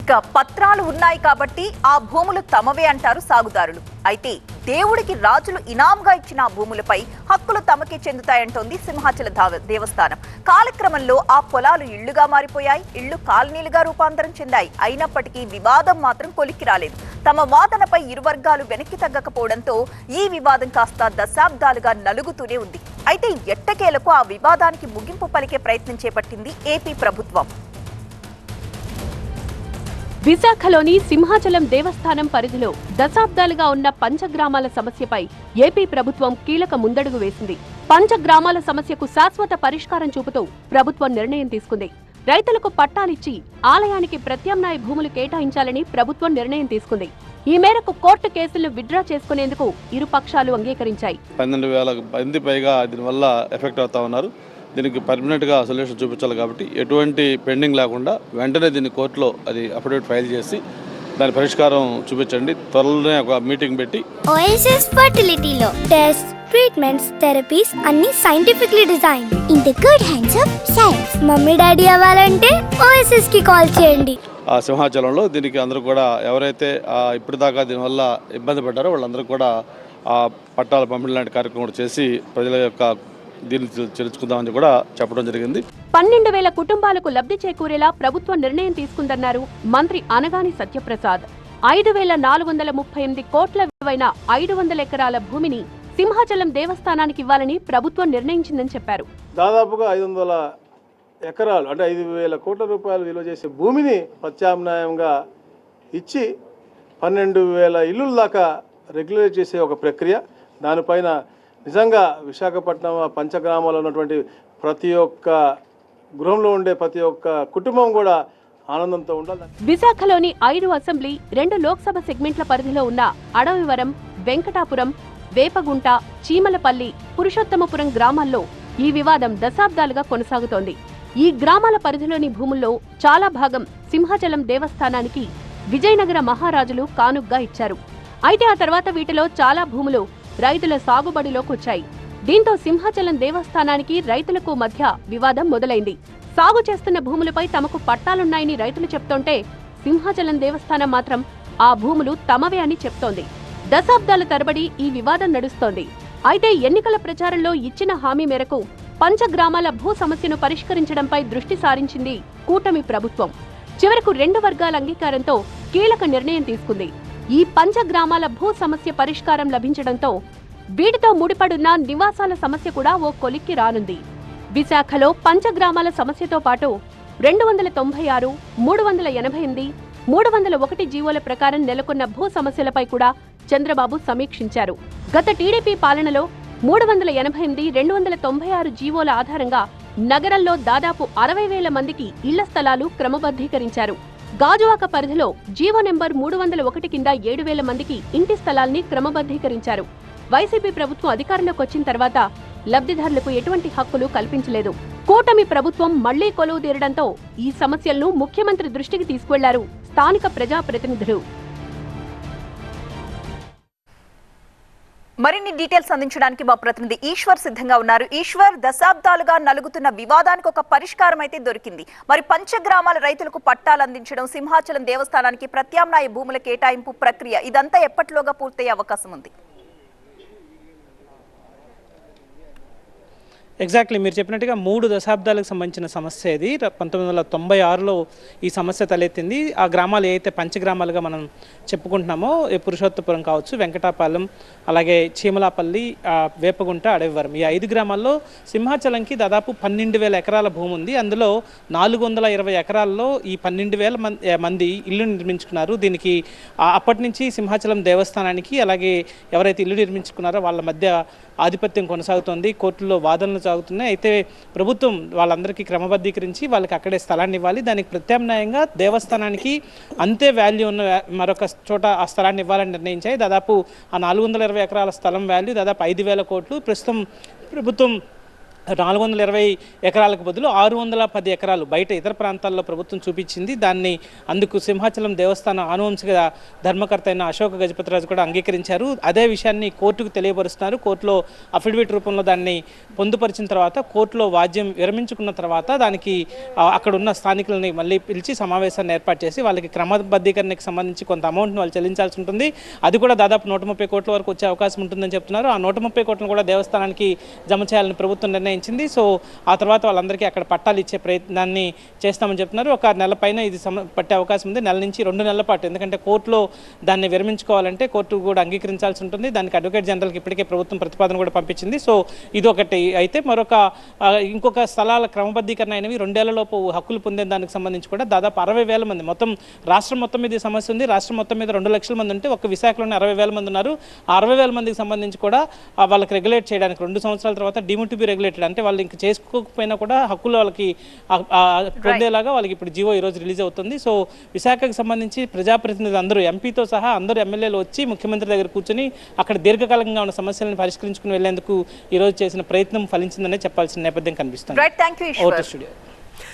ఇక పత్రాలు ఉన్నాయి కాబట్టి ఆ భూములు తమవే అంటారు సాగుదారులు. అయితే దేవుడికి రాజులు ఇనాంగా ఇచ్చిన ఆ భూములపై హక్కులు తమకే చెందుతాయంటోంది సింహాచల దేవస్థానం. కాలక్రమంలో ఆ పొలాలు ఇళ్లుగా మారిపోయాయి, ఇళ్లు కాలనీలుగా రూపాంతరం చెందాయి. అయినప్పటికీ వివాదం మాత్రం కొలిక్కి రాలేదు. తమ వాదనపై ఇరు వర్గాలు వెనక్కి తగ్గకపోవడంతో ఈ వివాదం కాస్త దశాబ్దాలుగా నలుగుతూనే ఉంది. అయితే ఎట్టకేలకు ఆ వివాదానికి ముగింపు పలికే ప్రయత్నం చేపట్టింది ఏపీ ప్రభుత్వం. విశాఖలోని సింహాచలం దేవస్థానం పరిధిలో దశాబ్దాలుగా ఉన్న పంచగ్రామాల సమస్యపై ఏపీ ప్రభుత్వం కీలక ముందడుగు వేసింది. పంచగ్రామాల సమస్యకు శాశ్వత పరిష్కారం చూపుతూ ప్రభుత్వం నిర్ణయం తీసుకుంది. రైతులకు పట్టాలిచ్చి ఆలయానికి ప్రత్యామ్నాయ భూములు కేటాయించాలని ప్రభుత్వం నిర్ణయం తీసుకుంది. ఈ మేరకు కోర్టు కేసులను విత్డ్రా చేసుకునేందుకు ఇరు పక్షాలు అంగీకరించాయి. 12,000 మంది పైగా దీనివల్ల ఎఫెక్ట్ అవుతా ఉన్నారు. దీనికి పర్మనెంట్గా సొల్యూషన్ చూపించాలి కాబట్టి ఎటువంటి పెండింగ్ లేకుండా వెంటనే దీన్ని కోర్టులో అది అఫిడవిట్ ఫైల్ చేసి దాని పరిష్కారం చూపించండి. త్వరలోనే ఒక మీటింగ్ పెట్టి ఓఎస్ఎస్ ఫర్టిలిటీలో టెస్ట్ ట్రీట్మెంట్స్ థెరపీస్ అన్ని scientifically design in the good hands of science. Mummy daddy అవ్వాలంటే ఓఎస్ఎస్ కి కాల్ చేయండి. ఆ సింహాచలంలో దీనికి అందరూ కూడా ఎవరైతే ఇప్పటిదాకా దీనివల్ల ఇబ్బంది పడ్డారో వాళ్ళందరూ కూడా ఆ పట్టాల పంపిణీ లాంటి కార్యక్రమం కూడా చేసి ప్రజల యొక్క దీన్ని చేర్చుకుందామని కూడా చెప్పడం జరిగింది. 12,000 కుటుంబాలకు లబ్ధి చేకూరేలా ప్రభుత్వం నిర్ణయం తీసుకుందన్నారు మంత్రి అనగాని సత్యప్రసాద్. 5,438 కోట్ల విలువైన 500 ఎకరాల భూమిని సింహాచలం దేవస్థానానికి ఇవ్వాలని ప్రభుత్వం నిర్ణయించిందని చెప్పారు. దాదాపుగా 500 ఎకరాలు అంటే 5,000 కోట్ల రూపాయలు విలువ చేసే భూమిని ప్రత్యామ్నాయంగా ఇచ్చి 12,000 ఇల్లుల దాకా రెగ్యులేట్ చేసే ఒక ప్రక్రియ. దానిపైన నిజంగా విశాఖపట్నం పంచగ్రామాల్లో ఉన్నటువంటి ప్రతి ఒక్క గృహంలో ఉండే ప్రతి ఒక్క కుటుంబం కూడా ఆనందంతో ఉండాలి. విశాఖలోని 5 అసెంబ్లీ 2 లోక్సభ సెగ్మెంట్ల పరిధిలో ఉన్న అడవివరం, వెంకటాపురం, వేపగుంట, చీమలపల్లి, పురుషోత్తమపురం గ్రామాల్లో ఈ వివాదం దశాబ్దాలుగా కొనసాగుతోంది. ఈ గ్రామాల పరిధిలోని భూముల్లో చాలా భాగం సింహాచలం దేవస్థానానికి విజయనగర మహారాజులు కానుగ్గా ఇచ్చారు. అయితే ఆ తర్వాత వీటిలో చాలా భూములు రైతుల సాగుబడిలోకి వచ్చాయి. దీంతో సింహాచలం దేవస్థానానికి రైతులకు మధ్య వివాదం మొదలైంది. సాగు చేస్తున్న భూములపై తమకు పట్టాలున్నాయని రైతులు చెప్తుంటే సింహాచలం దేవస్థానం మాత్రం ఆ భూములు తమవే అని చెప్తోంది. దశాబ్దాల తరబడి ఈ వివాదం నడుస్తోంది. అయితే ఎన్నికల ప్రచారంలో ఇచ్చిన హామీ మేరకు పంచగ్రామాల భూ సమస్యను పరిష్కరించడంపై దృష్టి సారించింది కూటమి ప్రభుత్వం. చివరకు 2 వర్గాల అంగీకారంతో కీలక నిర్ణయం తీసుకుంది. ఈ పంచగ్రామాల భూ సమస్య పరిష్కారం లభించడంతో వీటితో ముడిపడున్న నివాసాల సమస్య కూడా ఓ కొలిక్కి రానుంది. విశాఖలో పంచగ్రామాల సమస్యతో పాటు 296, 388, 301 జీవోల ప్రకారం నెలకొన్న భూ సమస్యలపై కూడా చంద్రబాబు సమీక్షించారు. గత టీడీపీ పాలనలో 388, 296 జీవోల ఆధారంగా నగరంలో దాదాపు 60,000 మందికి ఇళ్ల స్థలాలు క్రమబద్ధీకరించారు. గాజువాక పరిధిలో జీవో నెంబర్ 301 కింద 7,000 మందికి ఇంటి స్థలాల్ని క్రమబద్ధీకరించారు. వైసీపీ ప్రభుత్వం అధికారంలోకి వచ్చిన తర్వాత లబ్ధిదారులకు ఎటువంటి హక్కులు కల్పించలేదు. కూటమి ప్రభుత్వం మళ్లీ కొలువు తీరడంతో ఈ సమస్యలను ముఖ్యమంత్రి దృష్టికి తీసుకువెళ్లారు స్థానిక ప్రజాప్రతినిధులు. మరిన్ని డీటెయిల్స్ అందించడానికి మా ప్రతినిధి ఈశ్వర్ సిద్ధంగా ఉన్నారు. ఈశ్వర్, దశాబ్దాలుగా నలుగుతున్న వివాదానికి ఒక పరిష్కారం అయితే దొరికింది. మరి పంచగ్రామాల రైతులకు పట్టాలు అందించడం, సింహాచలం దేవస్థానానికి ప్రత్యామ్నాయ భూముల కేటాయింపు ప్రక్రియ ఇదంతా ఎప్పటిలోగా పూర్తయ్యే అవకాశం ఉంది? ఎగ్జాక్ట్లీ మీరు చెప్పినట్టుగా 3 దశాబ్దాలకు సంబంధించిన సమస్య ఇది. 1996లో ఈ సమస్య తలెత్తింది. ఆ గ్రామాలు ఏవైతే పంచగ్రామాలుగా మనం చెప్పుకుంటున్నామో పురుషోత్తపురం కావచ్చు, వెంకటాపాలెం, అలాగే చీమలాపల్లి, వేపగుంట, అడవివరం, ఈ 5 గ్రామాల్లో సింహాచలంకి దాదాపు 12,000 ఎకరాల భూమి ఉంది. అందులో 420 ఎకరాల్లో ఈ 12,000 మంది ఇల్లు నిర్మించుకున్నారు. దీనికి అప్పటి నుంచి సింహాచలం దేవస్థానానికి అలాగే ఎవరైతే ఇల్లు నిర్మించుకున్నారో వాళ్ళ మధ్య ఆధిపత్యం కొనసాగుతోంది. కోర్టులో వాదనలు సాగుతున్నాయి. అయితే ప్రభుత్వం వాళ్ళందరికీ క్రమబద్ధీకరించి వాళ్ళకి అక్కడే స్థలాన్ని ఇవ్వాలి. దానికి ప్రత్యామ్నాయంగా దేవస్థానానికి అంతే వాల్యూ ఉన్న మరొక చోట ఆ స్థలాన్ని ఇవ్వాలని నిర్ణయించాయి. దాదాపు ఆ 420 ఎకరాల స్థలం వాల్యూ దాదాపు 5,000 కోట్లు. ప్రస్తుతం ప్రభుత్వం 420 ఎకరాలకు బదులు 610 ఎకరాలు బయట ఇతర ప్రాంతాల్లో ప్రభుత్వం చూపించింది. దాన్ని అందుకు సింహాచలం దేవస్థానం ఆనువంశిక ధర్మకర్త అయిన అశోక గజపతిరాజు కూడా అంగీకరించారు. అదే విషయాన్ని కోర్టుకు తెలియపరుస్తున్నారు. కోర్టులో అఫిడవిట్ రూపంలో దాన్ని పొందుపరిచిన తర్వాత కోర్టులో వాద్యం విరమించుకున్న తర్వాత దానికి అక్కడ ఉన్న స్థానికులని మళ్ళీ పిలిచి సమావేశాన్ని ఏర్పాటు చేసి వాళ్ళకి క్రమబద్ధీకరణకి సంబంధించి కొంత అమౌంట్ని వాళ్ళు చెల్లించాల్సి ఉంటుంది. అది కూడా దాదాపు 130 కోట్ల వరకు వచ్చే అవకాశం ఉంటుందని చెప్తున్నారు. ఆ 130 కోట్లను కూడా దేవస్థానానికి జమ చేయాలని ప్రభుత్వం నిర్ణయించింది. సో ఆ తర్వాత వాళ్ళందరికీ అక్కడ పట్టాలు ఇచ్చే ప్రయత్నాన్ని చేస్తామని చెప్తున్నారు. ఒక నెల పైన ఇది పట్టే అవకాశం ఉంది. నెల నుంచి 2 నెలల పాటు, ఎందుకంటే కోర్టులో దాన్ని విరమించుకోవాలంటే కోర్టు కూడా అంగీకరించాల్సి ఉంటుంది. దానికి అడ్వకేట్ జనరల్కి ఇప్పటికే ప్రభుత్వం ప్రతిపాదన కూడా పంపించింది. సో ఇది ఒకటి అయితే ఇంకొక స్థలాల క్రమబద్ధీకరణ అయినవి 2 ఏళ్లలోపు హక్కులు పొందే దానికి సంబంధించి కూడా దాదాపు 60,000 మంది, మొత్తం రాష్ట్రం మొత్తం మీద సమస్య ఉంది. రాష్ట్రం మొత్తం మీద 2 లక్షల మంది ఉంటే ఒక్క విశాఖలోనే 60,000 మంది ఉన్నారు. ఆ 60,000 మందికి సంబంధించి కూడా వాళ్ళకి రెగ్యులేట్ చేయడానికి 2 సంవత్సరాల తర్వాత డీమ్డ్ టు బి రెగ్యులేటెడ్, అంటే వాళ్ళు ఇంకా చేసుకోకపోయినా కూడా హక్కులు వాళ్ళకి పొందేలాగా వాళ్ళకి ఇప్పుడు జీవో ఈరోజు రిలీజ్ అవుతుంది. సో విశాఖకు సంబంధించి ప్రజాప్రతినిధులు అందరూ, ఎంపీతో సహా అందరూ ఎమ్మెల్యేలు వచ్చి ముఖ్యమంత్రి దగ్గర కూర్చొని అక్కడ దీర్ఘకాలంగా ఉన్న సమస్యలను పరిష్కరించుకుని వెళ్లేందుకు ఈరోజు చేసిన ప్రయత్నం ఫలించిందనే చెప్పాల్సిన నేపథ్యం కనిపిస్తుంది. Right, thank you Eshwar. స్టూడియో.